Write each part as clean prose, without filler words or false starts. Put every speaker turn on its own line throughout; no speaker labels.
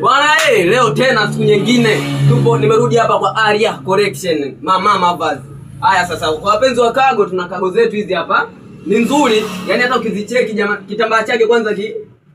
Bwana leo tena siku nyingine nimerudi hapa kwa Aria Collection mama mavazi. Haya sasa kwa wapenzi wa cargo tuna cargo zetu hizi hapa. Ni nzuri, yani hata ukizicheki kitambaa chake kwanza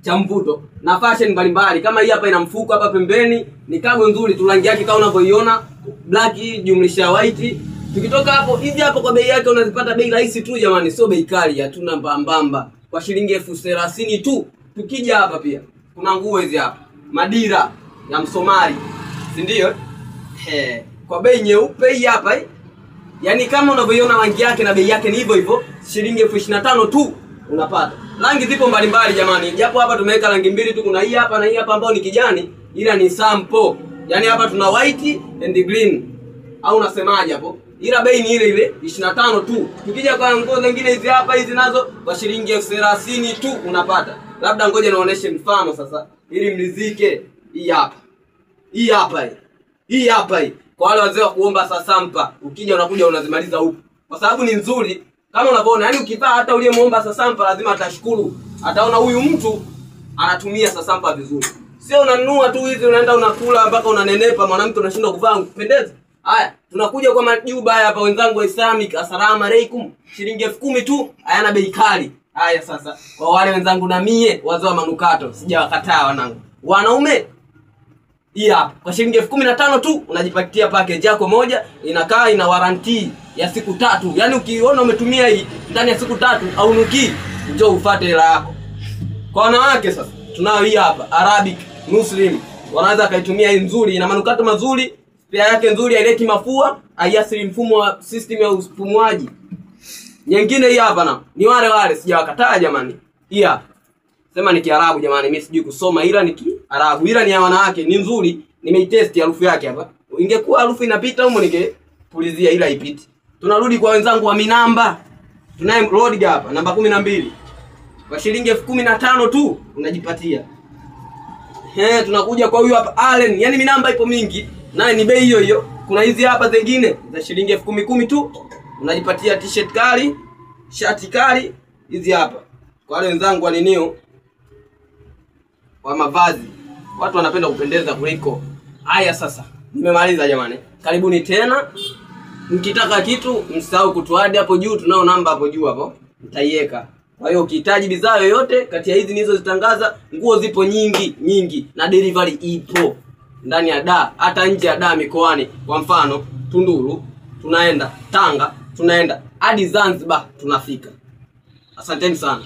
cha mvuto na fashion mbalimbali. Kama hii hapa ina mfuko hapa pembeni, ni cargo nzuri tu, rangi yake kama unavyoiona black jumlisha white. Tukitoka hapo hizi hapo kwa bei yake unazipata bei rahisi tu jamani, sio bei kali, hatuna mbambamba. Kwa shilingi 30,000 tu. Tukija hapa pia kuna nguo hizi hapa. Madira ya Msomali, si ndio? Kwa bei nyeupe hii hapa yani kama unavyoiona rangi yake na bei yake ni hivyo hivyo, shilingi 25,000 tu unapata. Rangi zipo mbalimbali jamani. Japo hapa tumeweka rangi mbili tu, kuna hii hapa na hii hapa ambayo ni kijani, ila ni sample. Yani hapa tuna white and green. Au unasemaje hapo? Ila bei ni ile ile 25 tu. Tukija kwa nguo zingine hizi hapa, hizi nazo kwa shilingi 30,000 tu unapata. Labda ngoja naoneshe mfano sasa ili mlizike. Hii hapa. Hii hapa hii. Hii hapa hii. Kwa wale wazee wa kuomba sasampa, ukija unakuja unazimaliza huko. Kwa sababu ni nzuri. Kama unavyoona, yani ukivaa hata uliyemuomba sasampa lazima atashukuru. Ataona huyu mtu anatumia sasampa vizuri. Sio unanunua tu hizi unaenda unakula mpaka unanenepa, mwanamke unashindwa kuvaa kupendeza. Haya, tunakuja kwa majuba hapa wenzangu wa Islamic. Asalamu alaykum. Shilingi 10,000 tu, hayana bei kali. Haya sasa, kwa wale wenzangu na mie wazee wa manukato, sijawakataa wanangu. Wanaume hii hapa kwa shilingi 15,000 tu unajipatia package yako moja, inakaa ina warranty ya siku 3. Yaani ukiona umetumia hii ndani ya siku 3 au nuki, njoo ufuate hela yako. Kwa wanawake sasa, tunao hii hapa Arabic Muslim. Wanaweza kaitumia hii nzuri, ina manukato mazuri, pia yake nzuri, haileti mafua, haiathiri mfumo wa system ya upumuaji. Nyingine hii hapa na ni wale sijawakataa jamani. Hii hapa sema ni Kiarabu jamani, mimi sijui kusoma, ila ni Kiarabu, ila ni ya wanawake, ni nzuri. Nimeitest harufu yake hapa. Ingekuwa harufu inapita huko ningepulizia, ila ipiti. Tunarudi kwa wenzangu wa Minamba. Tunaye road hapa namba 12. Kwa shilingi 15,000 tu unajipatia. Tunakuja kwa huyu hapa Allen. Yaani Minamba ipo mingi, naye ni bei hiyo hiyo. Kuna hizi hapa zingine za shilingi 10,000 tu unajipatia t-shirt kali, shati kali hizi hapa. Kwa wale wenzangu wa ninio wa mavazi, watu wanapenda kupendeza kuliko. Haya sasa, nimemaliza jamani. Karibuni tena. Mkitaka kitu msahau kutuadi hapo juu, tunao namba hapo juu hapo. Nitaiweka. Kwa hiyo ukihitaji bidhaa yoyote kati ya hizi nilizozitangaza, nguo zipo nyingi na delivery ipo ndani ya Dar, hata nje ya Dar mikoani. Kwa mfano, Tunduru, tunaenda Tanga, tunaenda hadi Zanzibar tunafika. Asanteni sana.